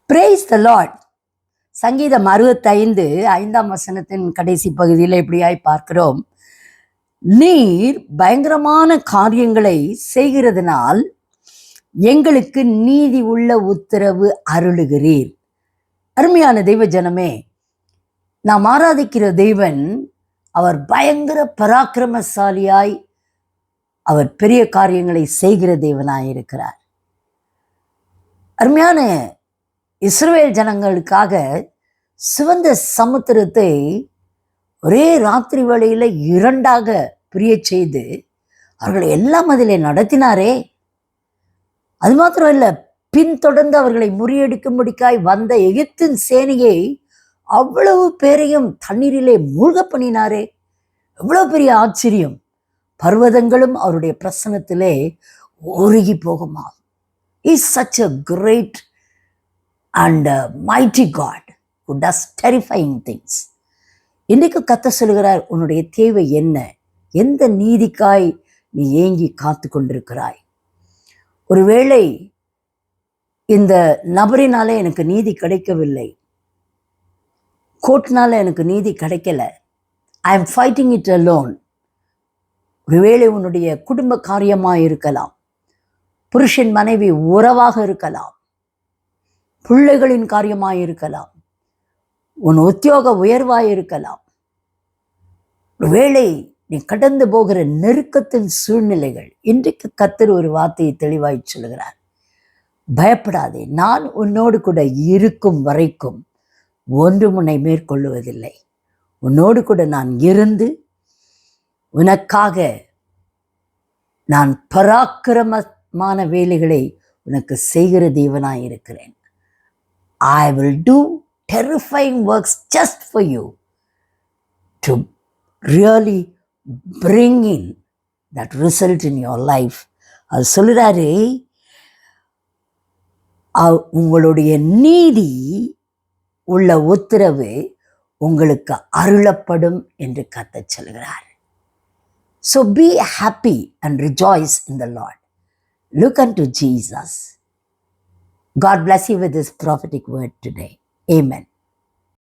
Praise the Lord. சங்கீதம் 65 5ஆம் வசனத்தின் கடைசி பகுதியில் எப்படியாய் பார்க்கிறோம். நீர் பயங்கரமான காரியங்களை செய்கிறதுனால் எங்களுக்கு நீதி உள்ள உத்தரவு அருளுகிறீர். அருமையான தெய்வ ஜனமே, நாம் ஆராதிக்கிற தெய்வன் அவர் பயங்கர பராக்கிரமசாலியாய் அவர் பெரிய காரியங்களை செய்கிற தேவனாயிருக்கிறார். அருமையான இஸ்ரவேல் ஜனங்களுக்காக சிவந்த சமுத்திரத்தை ஒரே ராத்திரி வேளையில 2ஆக பிரிய செய்து அவர்களை எல்லாம் அதிலே நடத்தினாரே. அது மாத்திரம் இல்லை, பின்தொடர்ந்து அவர்களை முறியடிக்கும்படிக்காய் வந்த எகிப்தின் சேனையை அவ்வளவு பேரையும் தண்ணீரிலே மூழ்க பண்ணினாரே. எவ்வளவு பெரிய ஆச்சரியம்! பர்வதங்களும் அவருடைய பிரசனத்திலே உருகி போகுமா. Is such a great and mighty God who does terrifying things. இன்றைக்கு கர்த்தர் சொல்கிறார், உன்னுடைய தேவை என்ன? எந்த நீதிக்காய் நீ ஏங்கி காத்து கொண்டிருக்கிறாய்? ஒருவேளை இந்த நபரினாலே எனக்கு நீதி கிடைக்கவில்லை, கோர்ட்னால எனக்கு நீதி கிடைக்கல, I am fighting it alone. ஒருவேளை உன்னுடைய குடும்ப காரியமாக இருக்கலாம், புருஷன் மனைவி உறவாக இருக்கலாம், பிள்ளைகளின் காரியமாக இருக்கலாம், உன் உத்தியோக உயர்வாக இருக்கலாம். ஒருவேளை நீ கடந்து போகிற நெருக்கத்தின் சூழ்நிலைகள். இன்றைக்கு கர்த்தர் ஒரு வார்த்தையை தெளிவாய் சொல்கிறார், பயப்படாதே, நான் உன்னோடு கூட இருக்கும் வரைக்கும் ஒன்றும் உன்னை மேற்கொள்ளுவதில்லை. உன்னோடு கூட நான் இருந்து உனக்காக நான் பராக்கிரமமான வேலைகளை உனக்கு செய்கிற தேவனாய் இருக்கிறேன். I will do terrifying works just for you to really bring in that result in your life. அது சொல்கிறாரு, உங்களுடைய நீதி உள்ள உத்தரவு உங்களுக்கு அருளப்படும் என்று கர்த்தர் சொல்கிறார். So be happy and rejoice in the Lord. Look unto Jesus. God bless you with this prophetic word today. Amen.